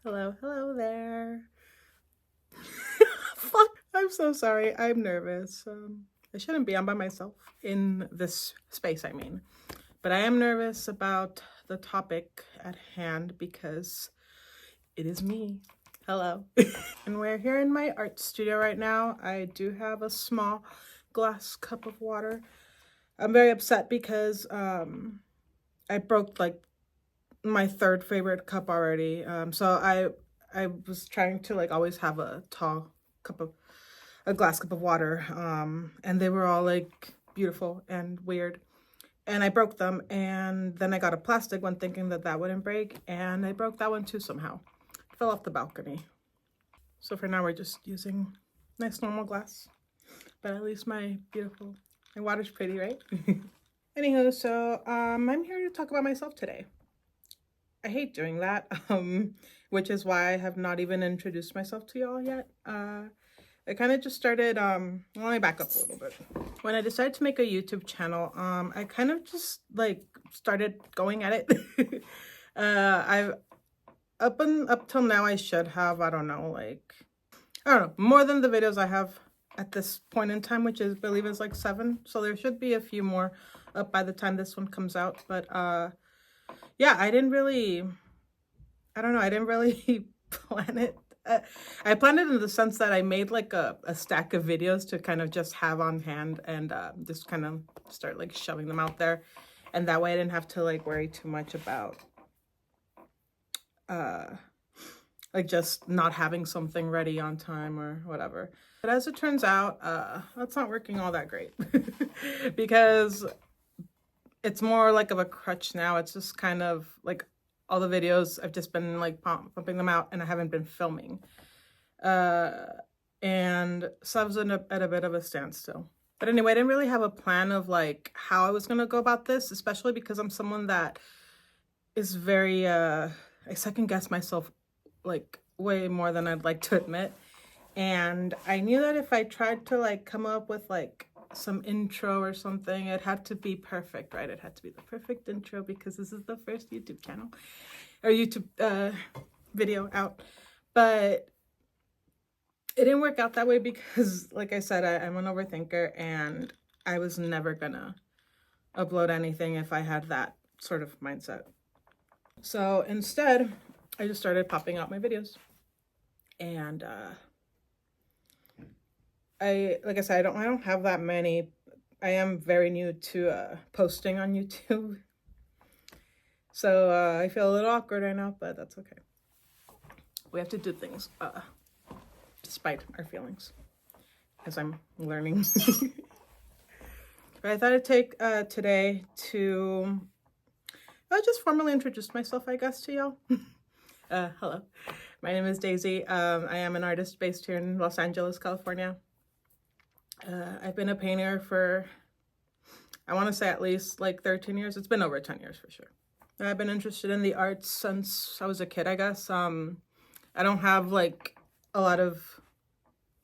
Hello there. Fuck, I'm so sorry. I'm nervous. I shouldn't be. I'm by myself in this space, I mean. But I am nervous about the topic at hand because it is me. Hello. And we're here in my art studio right now. I do have a small glass cup of water. I'm very upset because I broke like my third favorite cup already. So I was trying to like always have a tall cup of a glass cup of water. And they were all like beautiful and weird. And I broke them, and then I got a plastic one thinking that that wouldn't break, and I broke that one too somehow. It fell off the balcony. So for now we're just using nice normal glass. But at least my water's pretty, right? Anywho, so I'm here to talk about myself today. I hate doing that, which is why I have not even introduced myself to y'all yet. I kind of just started, let me back up a little bit. When I decided to make a YouTube channel, I kind of just like started going at it. I've up till now I should have, I don't know, more than the videos I have at this point in time, which is, I believe is like 7. So there should be a few more up by the time this one comes out. But yeah, I didn't really plan it. I planned it in the sense that I made like a stack of videos to kind of just have on hand and just kind of start like shoving them out there. And that way I didn't have to like worry too much about like just not having something ready on time or whatever. But as it turns out, that's not working all that great because it's more like of a crutch now. It's just kind of like all the videos, I've just been like pumping them out and I haven't been filming. And so I was at a bit of a standstill. But anyway, I didn't really have a plan of like how I was going to go about this, especially because I'm someone that is very, I second guess myself like way more than I'd like to admit. And I knew that if I tried to like come up with like some intro or something, it had to be perfect, right? It had to be the perfect intro because this is the first YouTube channel or YouTube video out. But it didn't work out that way because, like I said, I'm an overthinker and I was never gonna upload anything if I had that sort of mindset. So instead, I just started popping out my videos. And like I said, I don't have that many. I am very new to posting on YouTube. So I feel a little awkward right now, but that's okay. We have to do things despite our feelings, as I'm learning. But I thought I'd take today to just formally introduce myself, I guess, to y'all. Hello, my name is Daisy. I am an artist based here in Los Angeles, California. I've been a painter for, I want to say at least like 13 years. It's been over 10 years for sure. I've been interested in the arts since I was a kid, I guess. I don't have like a lot of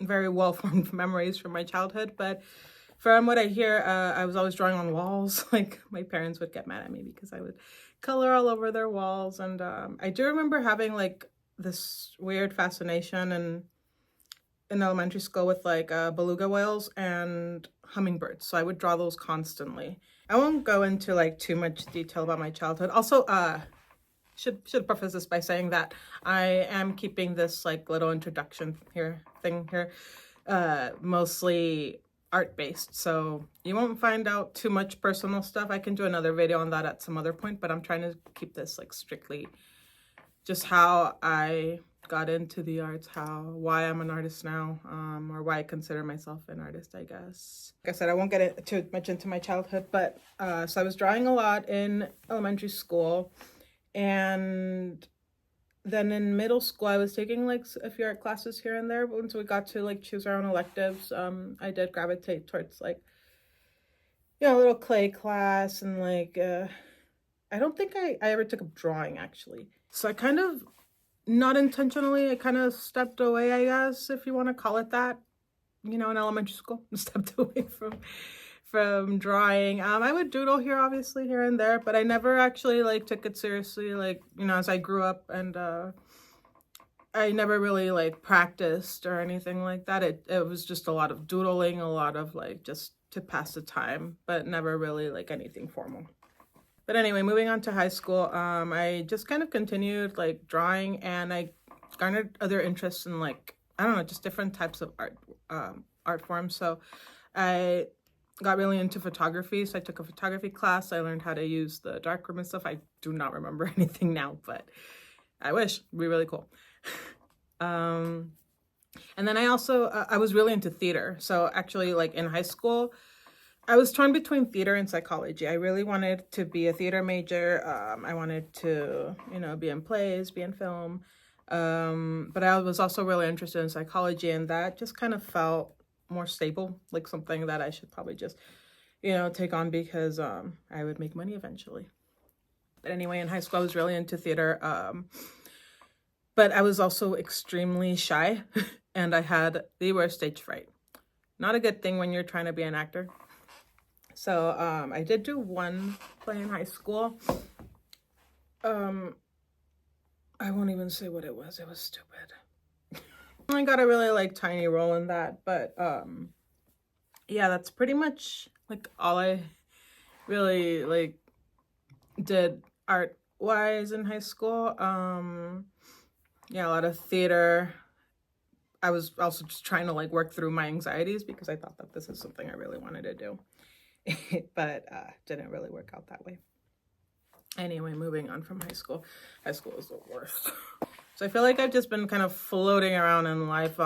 very well-formed memories from my childhood, but from what I hear, I was always drawing on walls. Like my parents would get mad at me because I would color all over their walls. And I do remember having like this weird fascination in elementary school with like beluga whales and hummingbirds. So I would draw those constantly. I won't go into like too much detail about my childhood. Also, should preface this by saying that I am keeping this like little introduction thing here mostly art-based, so you won't find out too much personal stuff. I can do another video on that at some other point, but I'm trying to keep this like strictly just how I got into the arts, why I'm an artist now, or why I consider myself an artist, I guess. Like I said, I won't get too much into my childhood, but so I was drawing a lot in elementary school, and then in middle school, I was taking like a few art classes here and there. But once we got to like choose our own electives, I did gravitate towards like, a little clay class and like, I don't think I ever took up drawing actually. So I kind of, not intentionally, I kind of stepped away, I guess, if you want to call it that, in elementary school, stepped away from drawing. I would doodle here and there, but I never actually like took it seriously, like, as I grew up and I never really like practiced or anything like that. It was just a lot of doodling, a lot of like just to pass the time, but never really like anything formal. But anyway, moving on to high school, I just kind of continued like drawing, and I garnered other interests in like, I don't know, just different types of art forms. So I got really into photography. So I took a photography class. I learned how to use the darkroom and stuff. I do not remember anything now, but I wish. It'd be really cool. And then I also, I was really into theater. So actually, like in high school, I was torn between theater and psychology. I really wanted to be a theater major. I wanted to, you know, be in plays, be in film. But I was also really interested in psychology, and that just kind of felt more stable, like something that I should probably just, you know, take on because I would make money eventually. But anyway, in high school, I was really into theater. But I was also extremely shy and I had the worst stage fright. Not a good thing when you're trying to be an actor. So I did do one play in high school. I won't even say what it was. It was stupid. I only got a really like tiny role in that, but yeah, that's pretty much like all I really like did art wise in high school. Yeah, a lot of theater. I was also just trying to like work through my anxieties because I thought that this is something I really wanted to do. But didn't really work out that way. Anyway, moving on from high school. High school was the worst. So I feel like I've just been kind of floating around in life.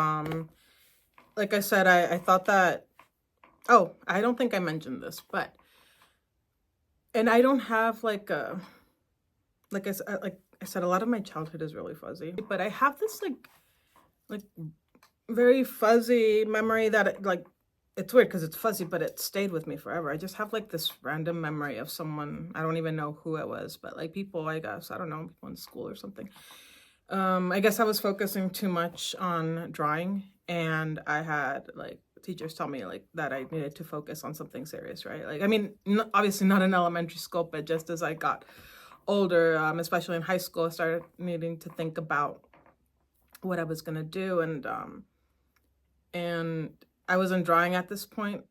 Like I said, I thought that, oh, I don't think I mentioned this, but, and I don't have like a, like I said, a lot of my childhood is really fuzzy, but I have this like very fuzzy memory that like, it's weird because it's fuzzy, but it stayed with me forever. I just have like this random memory of someone, I don't even know who it was, but like people, I guess, I don't know, people in school or something. I guess I was focusing too much on drawing, and I had like teachers tell me like that I needed to focus on something serious, right? Like, I mean, obviously not in elementary school, but just as I got older, especially in high school, I started needing to think about what I was gonna do, and I wasn't drawing at this point.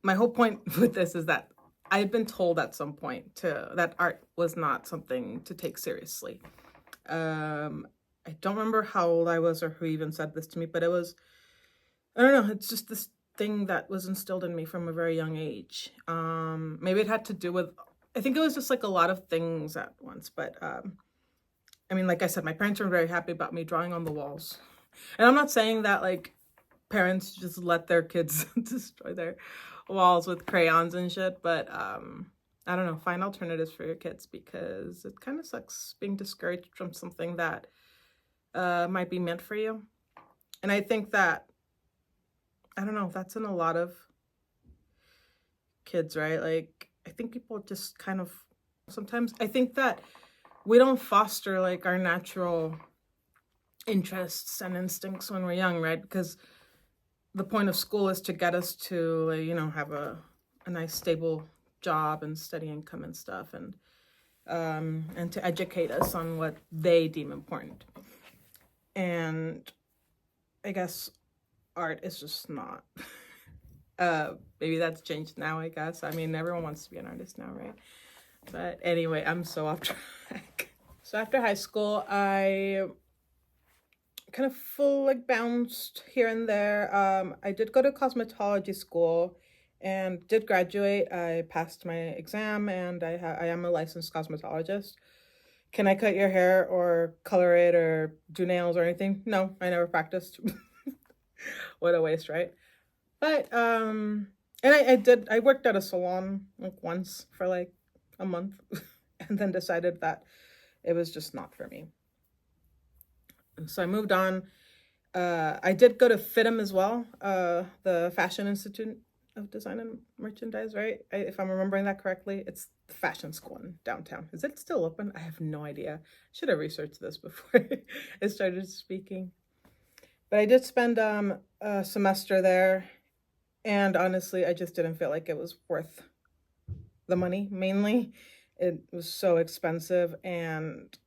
My whole point with this is that I've been told at some point that art was not something to take seriously. I don't remember how old I was or who even said this to me, but it was, I don't know, it's just this thing that was instilled in me from a very young age. Maybe it had to do with, I think it was just like a lot of things at once, but I mean, like I said, my parents were very happy about me drawing on the walls. And I'm not saying that like parents just let their kids destroy their walls with crayons and shit, but I don't know, find alternatives for your kids because it kind of sucks being discouraged from something that might be meant for you. And I think that, I don't know, that's in a lot of kids, right? Like, I think people just kind of, sometimes I think that we don't foster like our natural interests and instincts when we're young, right? Because the point of school is to get us to, you know, have a nice stable job and steady income and stuff, and to educate us on what they deem important. And I guess art is just not. Maybe that's changed now, I guess. I mean, everyone wants to be an artist now, right? But anyway, I'm so off track. So after high school, I kind of full like bounced here and there. I did go to cosmetology school and did graduate. I passed my exam, and I am a licensed cosmetologist. Can I cut your hair or color it or do nails or anything? No, I never practiced. What a waste, right? But and I worked at a salon like once for like a month and then decided that it was just not for me. So I moved on. I did go to FITM as well, the Fashion Institute of Design and Merchandise, right? If I'm remembering that correctly, it's the fashion school in downtown. Is it still open? I have no idea. Should have researched this before I started speaking. But I did spend a semester there, and honestly, I just didn't feel like it was worth the money, mainly. It was so expensive, and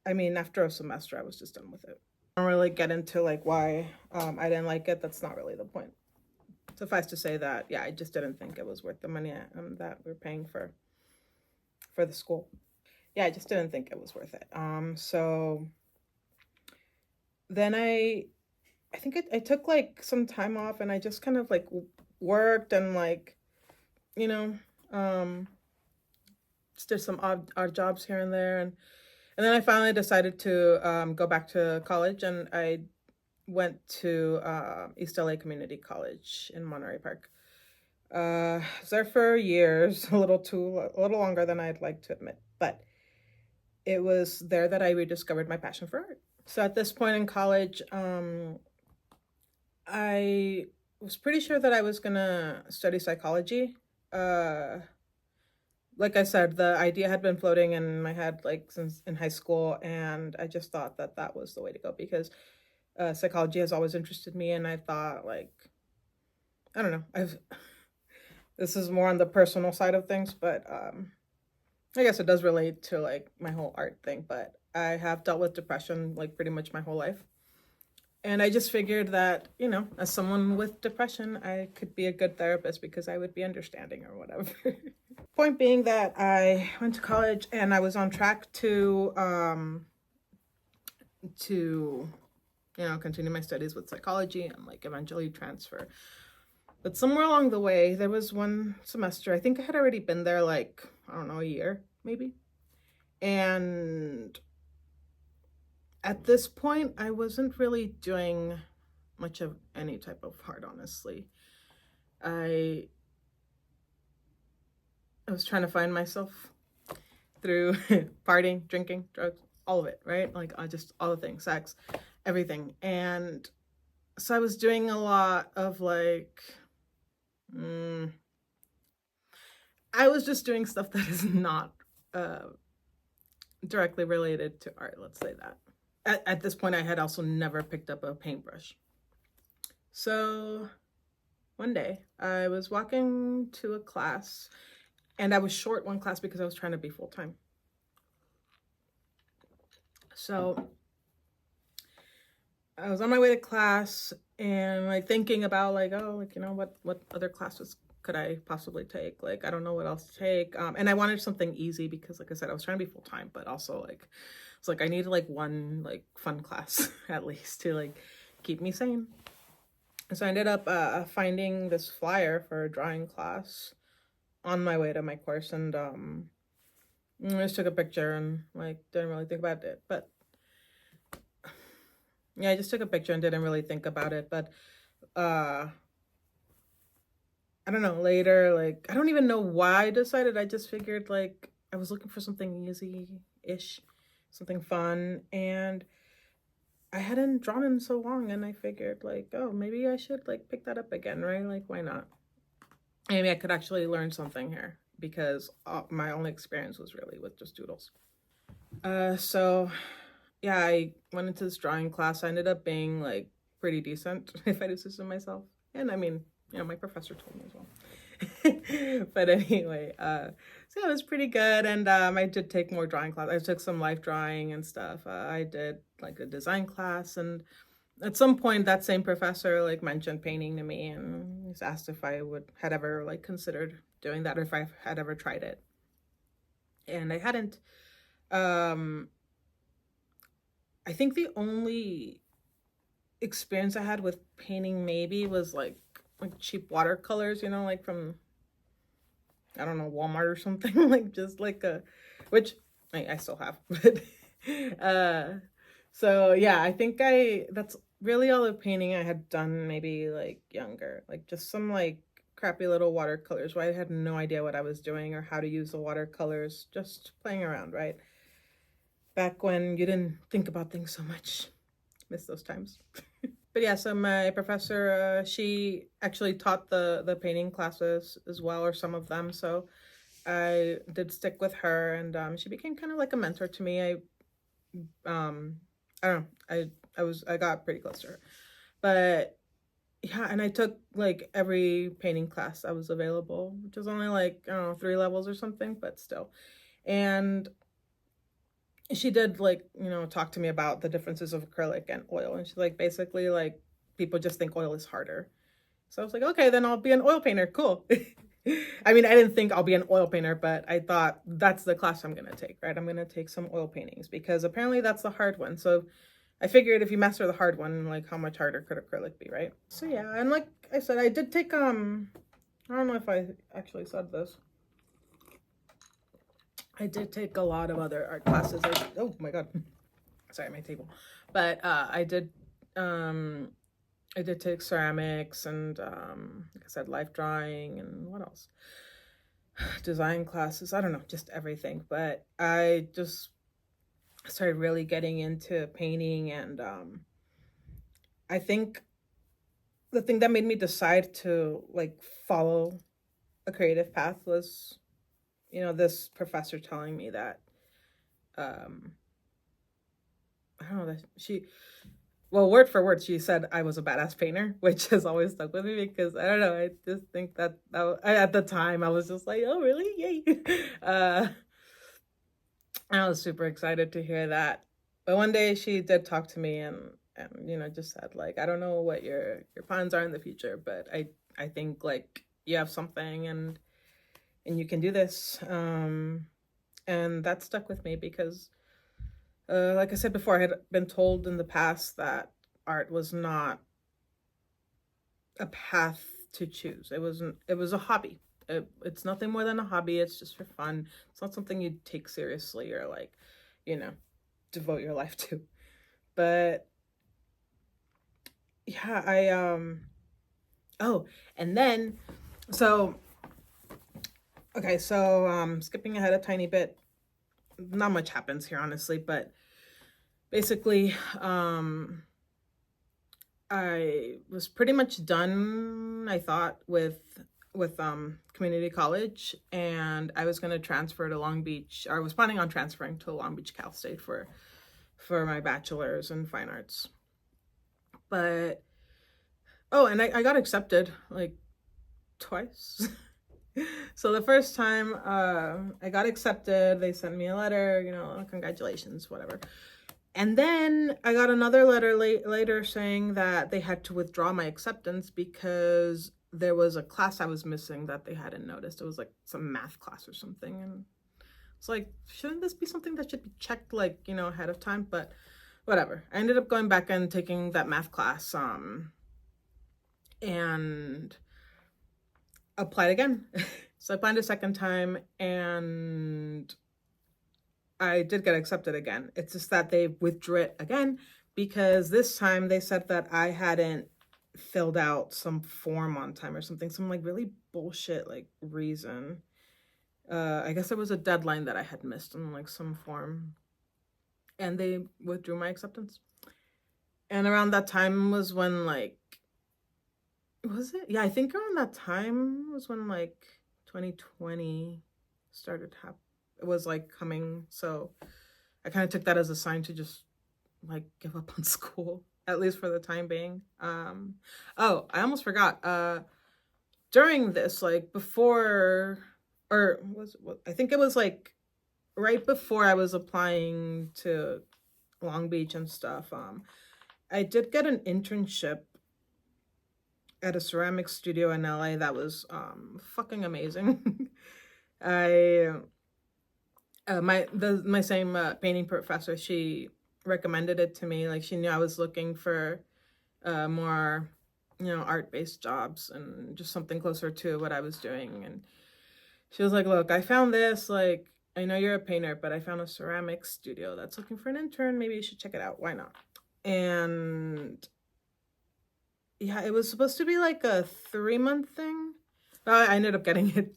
I mean, after a semester, I was just done with it. I don't really get into like why I didn't like it. That's not really the point. Suffice to say that, yeah, I just didn't think it was worth the money that we're paying for the school. Yeah, I just didn't think it was worth it. So then I think I took like some time off, and I just kind of like worked and like, you know, just did some odd jobs here and there. And then I finally decided to go back to college, and I went to East LA Community College in Monterey Park. I was there for years, a little longer than I'd like to admit, but it was there that I rediscovered my passion for art. So at this point in college, I was pretty sure that I was gonna study psychology. Like I said, the idea had been floating in my head like since in high school, and I just thought that that was the way to go because psychology has always interested me, and I thought like, I don't know, this is more on the personal side of things, but I guess it does relate to like my whole art thing. But I have dealt with depression like pretty much my whole life. And I just figured that, you know, as someone with depression, I could be a good therapist because I would be understanding or whatever. Point being that I went to college and I was on track to continue my studies with psychology and like eventually transfer. But somewhere along the way, there was one semester, I think I had already been there like, I don't know, a year maybe. And at this point, I wasn't really doing much of any type of art, honestly. I was trying to find myself through partying, drinking, drugs, all of it, right? Like just all the things, sex, everything. And so I was doing a lot of like, I was just doing stuff that is not directly related to art, let's say that. At this point, I had also never picked up a paintbrush. So one day I was walking to a class, and I was short one class because I was trying to be full-time. So I was on my way to class and like thinking about like, oh, like, you know, what other classes could I possibly take? Like, I don't know what else to take. And I wanted something easy because like I said, I was trying to be full-time, but also like, it's like I needed like one like fun class at least to like keep me sane. So I ended up finding this flyer for a drawing class on my way to my course, and I just took a picture and like didn't really think about it. But yeah, I just took a picture and didn't really think about it. But I don't know, later, like I don't even know why I decided. I just figured like I was looking for something easy-ish, something fun, and I hadn't drawn in so long, and I figured like, oh, maybe I should like pick that up again, right? Like, why not? Maybe I could actually learn something here because my only experience was really with just doodles. So yeah, I went into this drawing class. I ended up being like pretty decent, if I do say so myself. And I mean, you know, my professor told me as well. But anyway, so it was pretty good. And I did take more drawing class. I took some life drawing and stuff. I did like a design class, and at some point that same professor like mentioned painting to me and just asked if I had ever like considered doing that or if I had ever tried it. And I hadn't. I think the only experience I had with painting maybe was like cheap watercolors, you know, like from, I don't know, Walmart or something. Like just like which I still have. But so yeah, I think that's really all the painting I had done maybe like younger, like just some like crappy little watercolors where I had no idea what I was doing or how to use the watercolors, just playing around, right? Back when you didn't think about things so much. Miss those times. But yeah, so my professor, she actually taught the painting classes as well, or some of them. So I did stick with her, and she became kind of like a mentor to me. I don't know, I got pretty close to her. But yeah, and I took like every painting class that was available, which was only like, I don't know, 3 levels or something, but still. And she did like, talk to me about the differences of acrylic and oil. And she's like, basically, like, people just think oil is harder. So I was like, okay, then I'll be an oil painter. Cool. I mean, I didn't think I'll be an oil painter, but I thought that's the class I'm going to take, right? I'm going to take some oil paintings because apparently that's the hard one. So I figured if you master the hard one, like, how much harder could acrylic be, right? So yeah, and like I said, I did take, I don't know if I actually said this. I did take a lot of other art classes. Oh my God. Sorry, my table. But I did take ceramics and, like I said, life drawing and what else? Design classes. I don't know, just everything. But I just started really getting into painting, and I think the thing that made me decide to like follow a creative path was, this professor telling me that, um, I don't know, that well, word for word, she said I was a badass painter, which has always stuck with me because I don't know, I just think at the time I was just like, oh, really? Yay. I was super excited to hear that. But one day she did talk to me and just said, like, I don't know what your plans are in the future, but I think like you have something and you can do this. And that stuck with me because, like I said before, I had been told in the past that art was not a path to choose. It was a hobby. It's nothing more than a hobby. It's just for fun. It's not something you take seriously or like, devote your life to. But yeah, oh, and then so okay, so skipping ahead a tiny bit. Not much happens here, honestly, but basically, I was pretty much done, I thought, with community college, and I was going to transfer to Long Beach. Or I was planning on transferring to Long Beach Cal State for my bachelor's in fine arts. But and I got accepted like twice. So the first time I got accepted, they sent me a letter, congratulations, whatever. And then I got another letter later saying that they had to withdraw my acceptance because there was a class I was missing that they hadn't noticed. It was like some math class or something. And it's like, shouldn't this be something that should be checked like, ahead of time? But whatever. I ended up going back and taking that math class and applied again. So I applied a second time and I did get accepted again. It's just that they withdrew it again because this time they said that I hadn't filled out some form on time or something, some like really bullshit like reason. I guess there was a deadline that I had missed on like some form, and they withdrew my acceptance. And around that time was when like, was it? Yeah, I think around that time was when like 2020 started happening. It was like coming, so I kind of took that as a sign to just like give up on school, at least for the time being. Oh, I almost forgot. During this, like before, or I think it was like right before I was applying to Long Beach and stuff. I did get an internship at a ceramic studio in LA that was fucking amazing. I my same painting professor, she recommended it to me. Like, she knew I was looking for more, art-based jobs and just something closer to what I was doing. And she was like, look, I found this, like, I know you're a painter, but I found a ceramic studio that's looking for an intern. Maybe you should check it out. Why not? And yeah, it was supposed to be like a 3-month thing. I ended up getting it,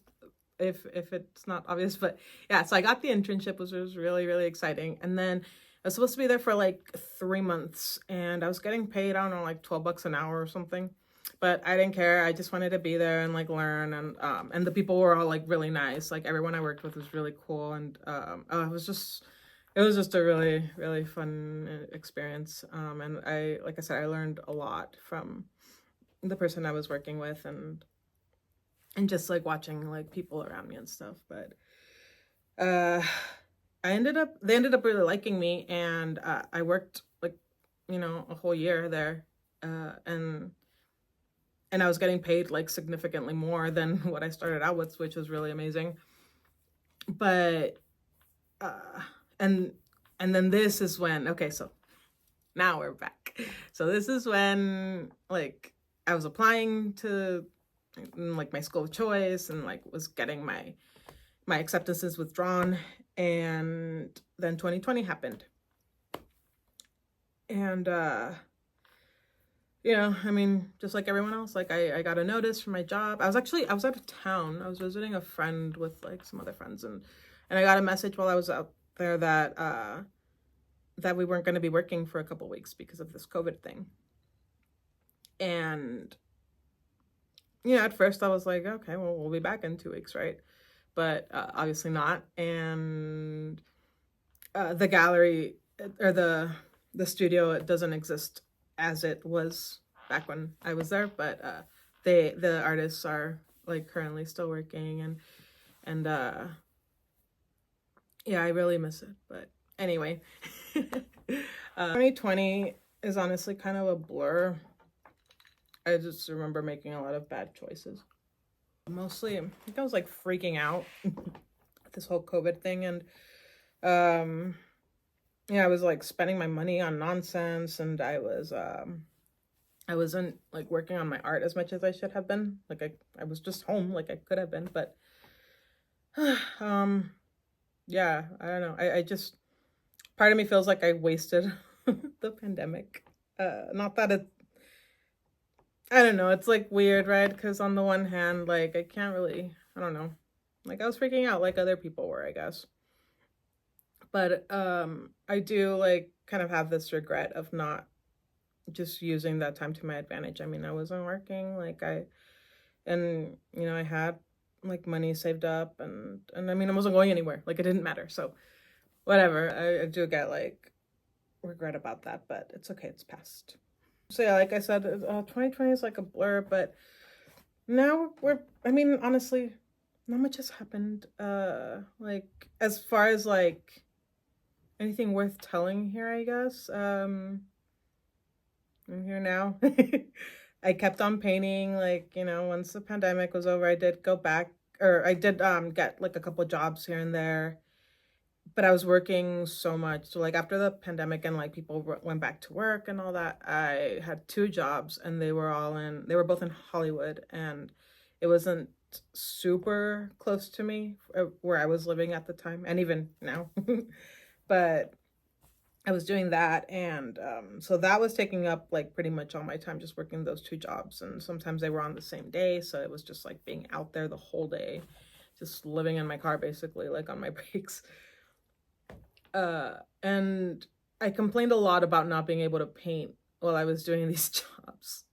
if it's not obvious. But yeah, so I got the internship, which was really, really exciting. And then I was supposed to be there for like 3 months, and I was getting paid, I don't know, like $12 an hour or something. But I didn't care. I just wanted to be there and like learn. And the people were all like really nice. Like, everyone I worked with was really cool. And it was just a really, really fun experience. And like I said, I learned a lot from the person I was working with, and just like watching like people around me and stuff. But they ended up really liking me, and I worked like, a whole year there, and I was getting paid like significantly more than what I started out with, which was really amazing. But uh, and and then this is when, okay, so now we're back. So this is when like I was applying to like my school of choice, and like was getting my acceptances withdrawn, and then 2020 happened. And I mean, just like everyone else, like I got a notice from my job. I was out of town. I was visiting a friend with like some other friends, and I got a message while I was out there that we weren't going to be working for a couple weeks because of this COVID thing. And at first I was like, okay, well, we'll be back in 2 weeks, right? But obviously not. And the gallery, or the studio, it doesn't exist as it was back when I was there, but the artists are like currently still working, and yeah, I really miss it. But anyway, 2020 is honestly kind of a blur. I just remember making a lot of bad choices. Mostly, I think I was like freaking out with this whole COVID thing, and I was like spending my money on nonsense, and I wasn't like working on my art as much as I should have been. Like I was just home like I could have been, but yeah, I don't know. I just, part of me feels like I wasted the pandemic. Not that it, I don't know, it's like weird, right? Because on the one hand, like I can't really, I don't know, like I was freaking out like other people were, I guess. But I do like kind of have this regret of not just using that time to my advantage. I mean, I wasn't working, like I had like money saved up, and I mean, I wasn't going anywhere, like it didn't matter. So whatever, I do get like regret about that, but it's okay, it's past. So yeah, like I said, 2020 is like a blur, but now I mean, honestly, not much has happened. Like as far as like anything worth telling here, I guess. I'm here now. I kept on painting, like, once the pandemic was over, I did go back, or I did get like a couple jobs here and there, but I was working so much. So like after the pandemic and like people went back to work and all that, I had 2 jobs, and they were both in Hollywood, and it wasn't super close to me, where I was living at the time, and even now. But I was doing that, and so that was taking up like pretty much all my time, just working those 2 jobs, and sometimes they were on the same day, so it was just like being out there the whole day, just living in my car basically, like on my breaks. And I complained a lot about not being able to paint while I was doing these jobs,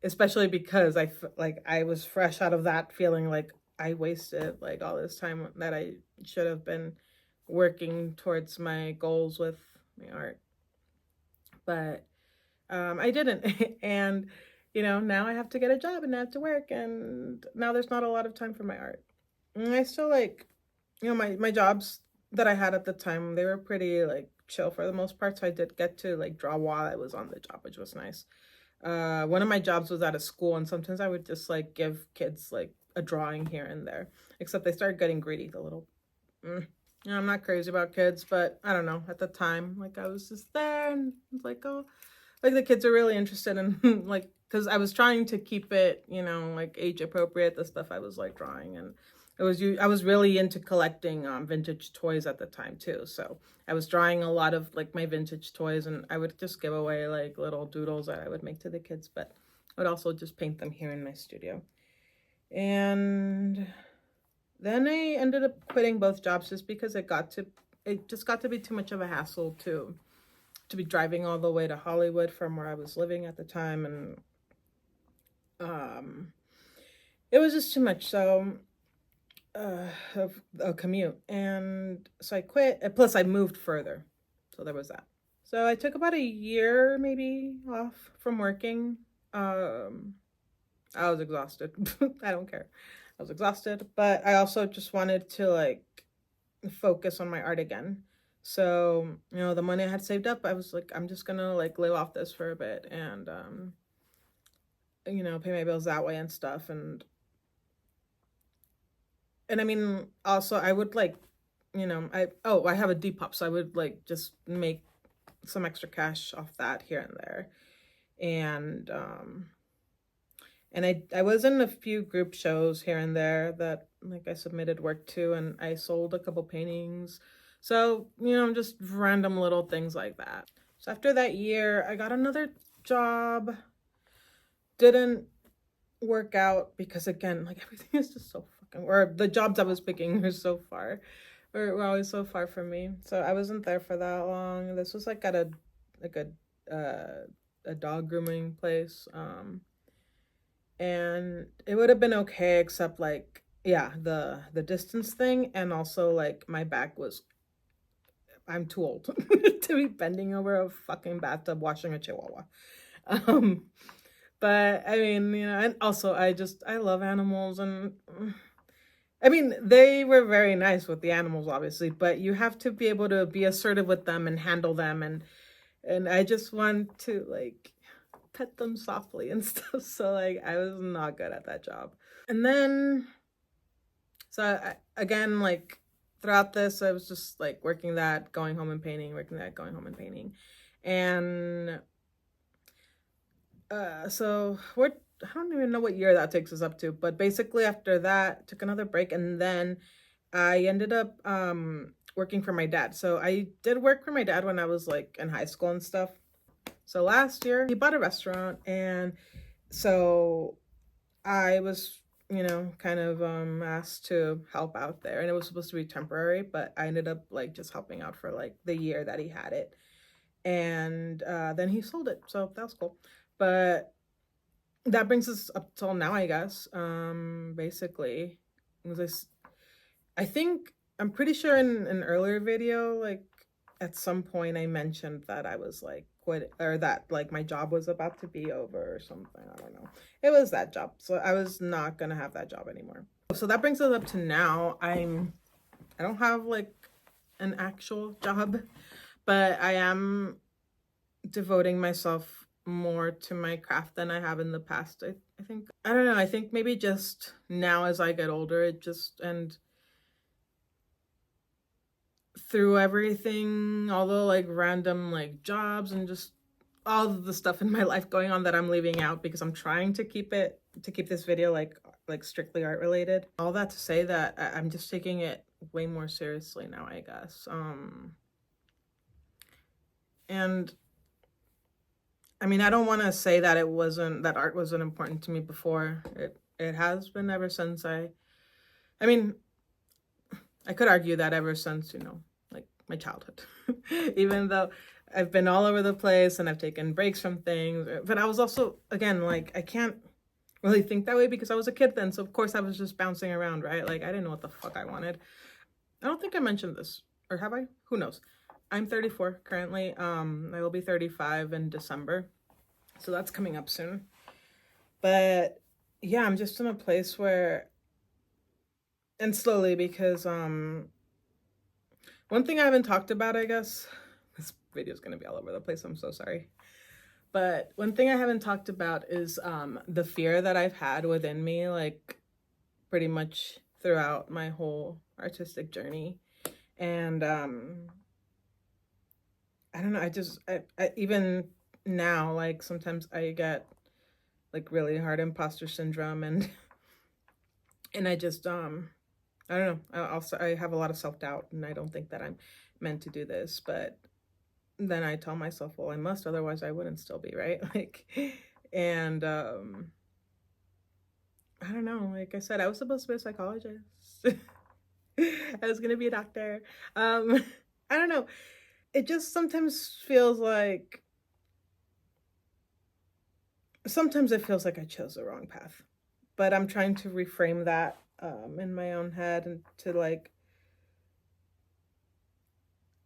especially because I was fresh out of that feeling like I wasted like all this time that I should have been working towards my goals with my art. But I didn't. And now I have to get a job, and I have to work, and now there's not a lot of time for my art. And I still like, my jobs that I had at the time, they were pretty like chill for the most part, so I did get to like draw while I was on the job, which was nice. One of my jobs was at a school, and sometimes I would just like give kids like a drawing here and there, except they started getting greedy, the little I'm not crazy about kids, but I don't know, at the time, like I was just there, and it's like, oh, like the kids are really interested in like, because I was trying to keep it, like age appropriate, the stuff I was like drawing. And I was really into collecting vintage toys at the time too, so I was drawing a lot of like my vintage toys, and I would just give away like little doodles that I would make to the kids, but I would also just paint them here in my studio. And then I ended up quitting both jobs just because it just got to be too much of a hassle to be driving all the way to Hollywood from where I was living at the time, and it was just too much. So of a commute, and so I quit. Plus I moved further, so there was that. So I took about a year maybe off from working. I was exhausted. I don't care. I was exhausted, but I also just wanted to like focus on my art again. So, you know, the money I had saved up, I was like, I'm just gonna like live off this for a bit and you know, pay my bills that way and stuff. And I mean, also I would like, you know, I have a Depop, so I would like just make some extra cash off that here and there. And I was in a few group shows here and there that like I submitted work to, and I sold a couple paintings. So, you know, just random little things like that. So after that year, I got another job. Didn't work out because again, like everything is just so fucking, or the jobs I was picking were so far, or were always so far from me. So I wasn't there for that long. This was like at a dog grooming place. And it would have been okay except like, yeah, the distance thing, and also like my back was, I'm too old to be bending over a fucking bathtub washing a chihuahua. um but I mean, you know, and also I love animals, and I mean, they were very nice with the animals obviously, but you have to be able to be assertive with them and handle them, and I just want to like pet them softly and stuff. So like I was not good at that job. And then so again, like throughout this, I was just like working that, going home and painting, working that, going home and painting. And so we're, I don't even know what year that takes us up to, but basically after that took another break, and then I ended up working for my dad. So I did work for my dad when I was like in high school and stuff. So last year he bought a restaurant, and so I was, you know, kind of asked to help out there, and it was supposed to be temporary, but I ended up like just helping out for like the year that he had it. And then he sold it. So that was cool. But that brings us up till now, I guess. Basically, this, I think, I'm pretty sure in an earlier video, like at some point I mentioned that I was like quit, or that like my job was about to be over or something. I don't know. It was that job. So I was not gonna have that job anymore. So that brings us up to now. I don't have like an actual job, but I am devoting myself more to my craft than I have in the past. I think, I don't know, I think maybe just now as I get older, it just, and through everything, all the like random like jobs and just all of the stuff in my life going on that I'm leaving out because I'm trying to keep this video like strictly art related. All that to say that I'm just taking it way more seriously now, I guess. And I mean, I don't want to say that that art wasn't important to me before. It has been ever since I mean, I could argue that ever since, you know, like my childhood. Even though I've been all over the place and I've taken breaks from things, but I was also, again, like I can't really think that way because I was a kid then. So of course I was just bouncing around, right? Like I didn't know what the fuck I wanted. I don't think I mentioned this, or have I? Who knows? I'm 34 currently. I will be 35 in December. So that's coming up soon. But yeah, I'm just in a place where, and slowly, because one thing I haven't talked about, I guess, this video is going to be all over the place, I'm so sorry. But one thing I haven't talked about is the fear that I've had within me, like pretty much throughout my whole artistic journey. And I don't know, I even now, like sometimes I get like really hard imposter syndrome, and I just I don't know, I have a lot of self-doubt, and I don't think that I'm meant to do this, but then I tell myself, well, I must, otherwise I wouldn't still be, right? Like, and I don't know, like I said, I was supposed to be a psychologist. I was gonna be a doctor. I don't know, it just sometimes feels like, sometimes it feels like I chose the wrong path, but I'm trying to reframe that in my own head, and to like,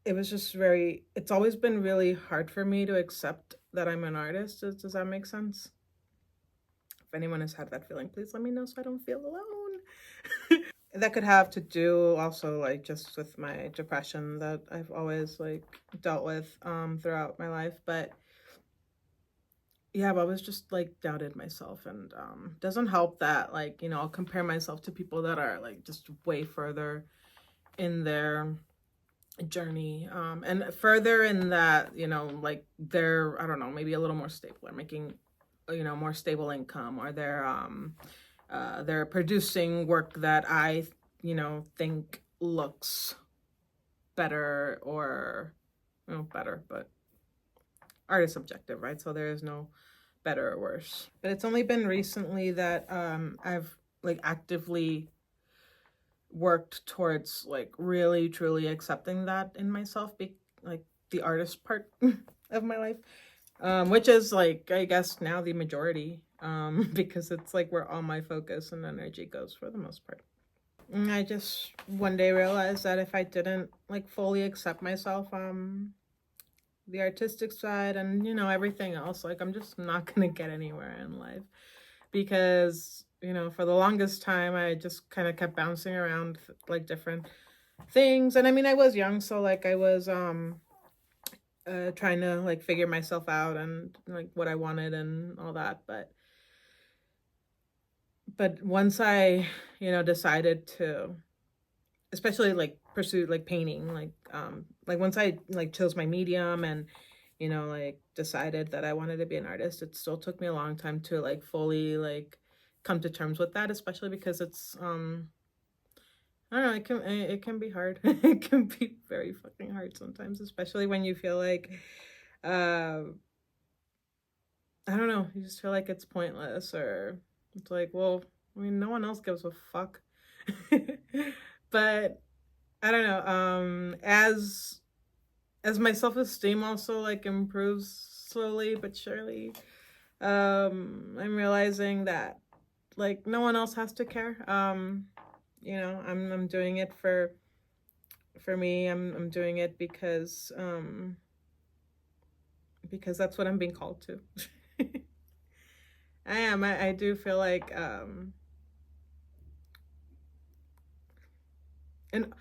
it was just very, it's always been really hard for me to accept that I'm an artist. Does that make sense? If anyone has had that feeling, please let me know so I don't feel alone. that could have to do also like just with my depression that I've always like dealt with throughout my life. But yeah, I've always just like doubted myself, and doesn't help that like, you know, I'll compare myself to people that are like just way further in their journey, and further in that, you know, like they're, I don't know, maybe a little more stable, or making, you know, more stable income, or they're producing work that I, you know, think looks better, or, you know, better, but art is subjective, right? So there is no better or worse. But it's only been recently that I've like actively worked towards like really truly accepting that in myself, like the artist part of my life, which is like, I guess now the majority, because it's like where all my focus and energy goes for the most part. And I just one day realized that if I didn't like fully accept myself, the artistic side and, you know, everything else, like I'm just not gonna get anywhere in life, because, you know, for the longest time I just kind of kept bouncing around like different things. And I mean, I was young, so like I was trying to like figure myself out and like what I wanted and all that. But once I, you know, decided to especially like pursue like painting, like once I like chose my medium and, you know, like decided that I wanted to be an artist, it still took me a long time to like fully like come to terms with that, especially because it's I don't know, it can be hard. It can be very fucking hard sometimes, especially when you feel like uh I don't know, you just feel like it's pointless, or it's like, well, I mean, no one else gives a fuck. But I don't know, as my self-esteem also like improves slowly but surely, I'm realizing that like no one else has to care. You know, I'm doing it for me. I'm doing it because that's what I'm being called to. I am. I do feel like and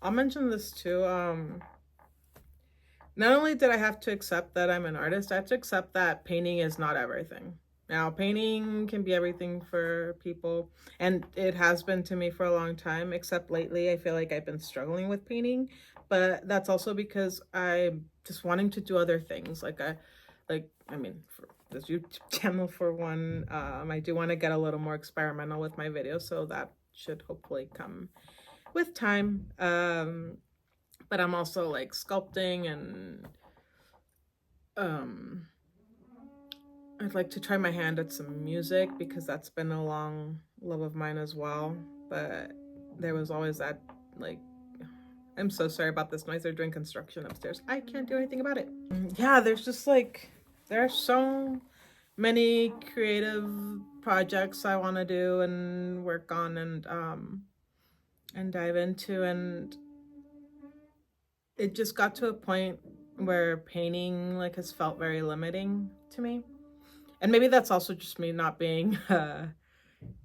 I'll mention this too. Not only did I have to accept that I'm an artist, I have to accept that painting is not everything. Now, painting can be everything for people, and it has been to me for a long time, except lately I feel like I've been struggling with painting, but that's also because I'm just wanting to do other things. I mean, for this YouTube channel for one, I do want to get a little more experimental with my videos, so that should hopefully come with time. But I'm also like sculpting, and um I'd like to try my hand at some music because that's been a long love of mine as well. But there was always that like, I'm so sorry about this noise. They're doing construction upstairs. I can't do anything about it. Yeah, there's just like there are so many creative projects I want to do and work on and dive into, and it just got to a point where painting like has felt very limiting to me. And maybe that's also just me not being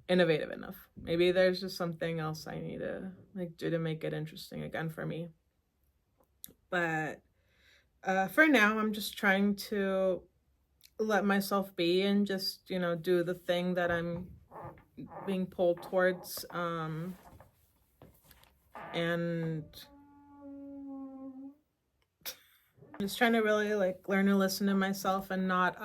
innovative enough. Maybe there's just something else I need to like do to make it interesting again for me. But for now, I'm just trying to let myself be and just, you know, do the thing that I'm being pulled towards, and I'm just trying to really like learn to listen to myself and not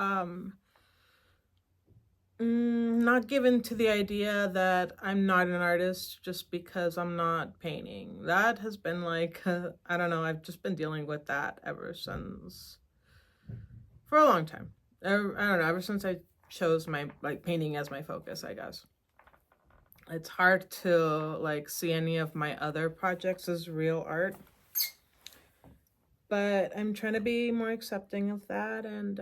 given to the idea that I'm not an artist just because I'm not painting. That has been like, I don't know, I've just been dealing with that ever since, for a long time. I don't know, ever since I chose my like painting as my focus, I guess. It's hard to like see any of my other projects as real art. But I'm trying to be more accepting of that, and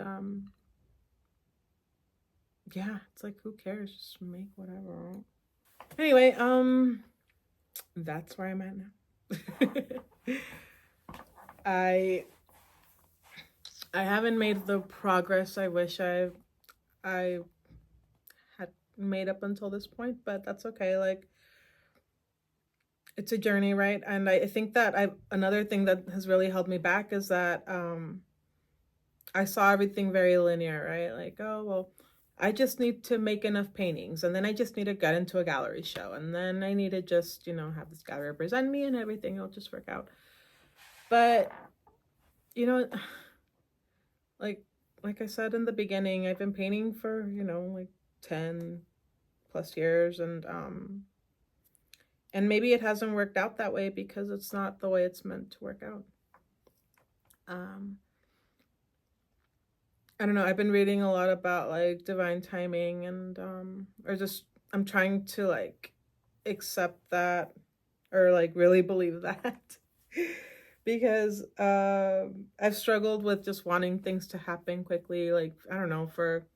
yeah, it's like, who cares? Just make whatever. Anyway, that's where I'm at now. I I haven't made the progress I wish I had made up until this point, but that's okay. Like it's a journey, right? And I think that another thing that has really held me back is that I saw everything very linear, right? Like, oh, well, I just need to make enough paintings, and then I just need to get into a gallery show, and then I need to just, have this gallery represent me, and everything will just work out. But, you know, like like I said in the beginning, I've been painting for, like 10 plus years, and maybe it hasn't worked out that way because it's not the way it's meant to work out. I don't know, I've been reading a lot about like divine timing, and or just I'm trying to like accept that, or like really believe that. Because I've struggled with just wanting things to happen quickly, like I don't know, for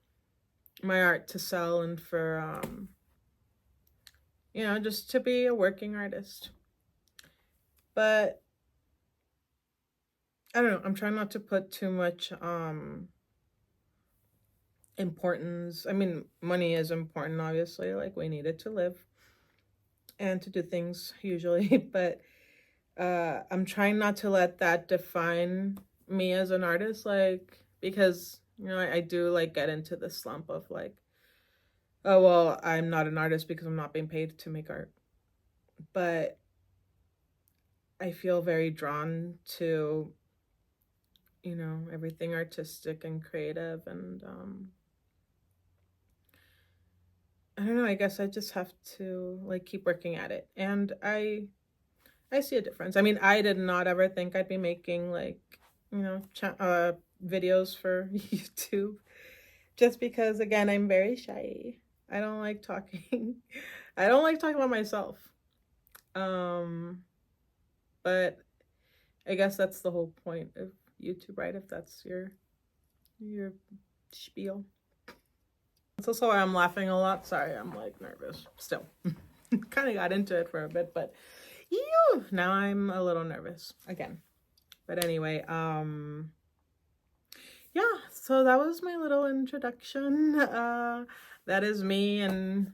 my art to sell, and for just to be a working artist. But I don't know, I'm trying not to put too much importance. I mean, money is important, obviously, like we need it to live and to do things usually, but I'm trying not to let that define me as an artist, like, because I do like get into the slump of like, oh well, I'm not an artist because I'm not being paid to make art. But I feel very drawn to everything artistic and creative, and I don't know, I guess I just have to like keep working at it. And I see a difference. I mean, I did not ever think I'd be making like, videos for YouTube, just because again, I'm very shy. I don't like talking. I don't like talking about myself. But I guess that's the whole point of YouTube, right? If that's your spiel. That's also why I'm laughing a lot. Sorry, I'm like nervous still. Kind of got into it for a bit, but now I'm a little nervous again. But anyway, yeah, so that was my little introduction. That is me, and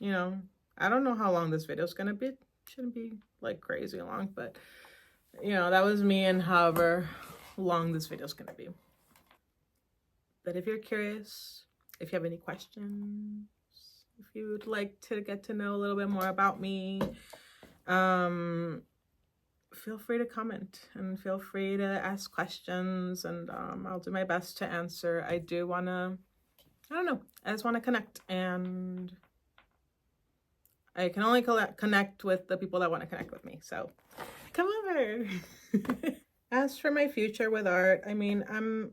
I don't know how long this video is gonna be. It shouldn't be like crazy long, but that was me, and however long this video is gonna be. But if you're curious, if you have any questions, if you would like to get to know a little bit more about me, feel free to comment, and feel free to ask questions, and I'll do my best to answer. I do want to, I don't know, I just want to connect, and I can only connect with the people that want to connect with me, so come over. As for my future with art, I mean,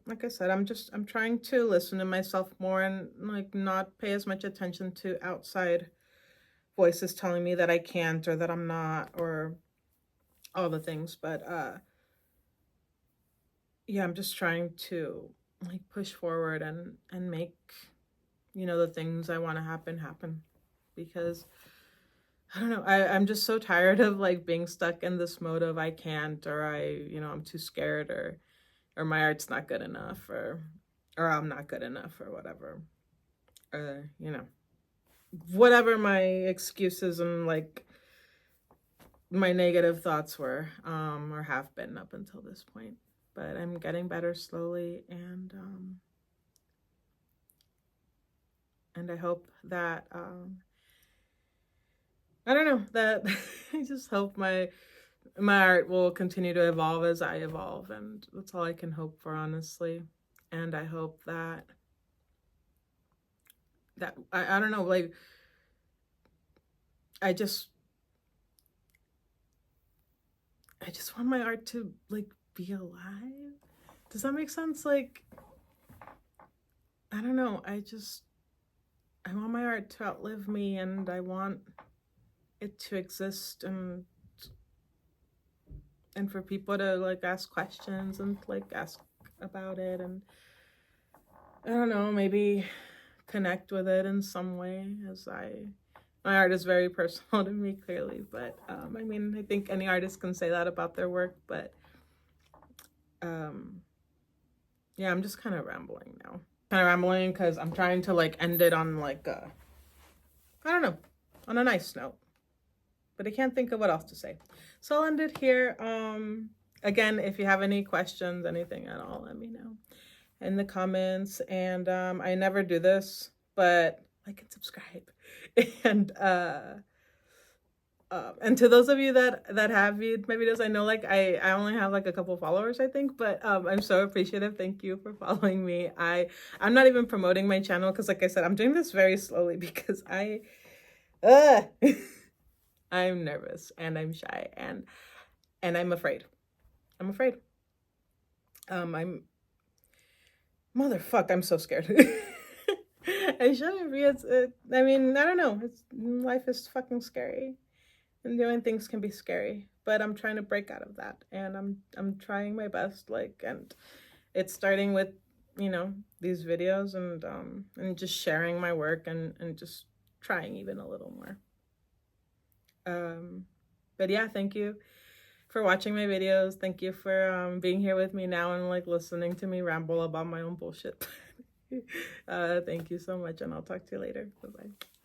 like I said, I'm trying to listen to myself more, and like not pay as much attention to outside voices telling me that I can't, or that I'm not, or all the things. But yeah, I'm just trying to like push forward, and make the things I want to happen, because I don't know, I'm just so tired of like being stuck in this mode of I can't, or I'm too scared, or my art's not good enough, or I'm not good enough, or whatever, or whatever my excuses and like my negative thoughts were, or have been up until this point. But I'm getting better slowly, and I hope that I don't know, that I just hope my art will continue to evolve as I evolve, and that's all I can hope for, honestly. And I hope that I don't know, like I just want my art to like be alive. Does that make sense? Like, I don't know, I want my art to outlive me, and I want it to exist, and for people to like ask questions, and like ask about it, and I don't know, maybe connect with it in some way, as my art is very personal to me, clearly. But I mean, I think any artist can say that about their work. But yeah, I'm just kind of rambling now. Because I'm trying to like end it on like I don't know, on a nice note. but I can't think of what else to say. So I'll end it here. Again, if you have any questions, anything at all, let me know in the comments. And I never do this, but like and subscribe. And to those of you that have viewed my videos, I know like I only have like a couple followers, I think, but I'm so appreciative. Thank you for following me. I'm not even promoting my channel because, like I said, I'm doing this very slowly because I'm nervous and I'm shy and I'm afraid. I'm afraid. I'm motherfuck. I'm so scared. I shouldn't be. I mean, I don't know. Life is fucking scary, and doing things can be scary. But I'm trying to break out of that, and I'm trying my best. Like, and it's starting with, you know, these videos and just sharing my work and just trying even a little more. But yeah, thank you for watching my videos. Thank you for being here with me now and like listening to me ramble about my own bullshit. Thank you so much, and I'll talk to you later. Bye-bye.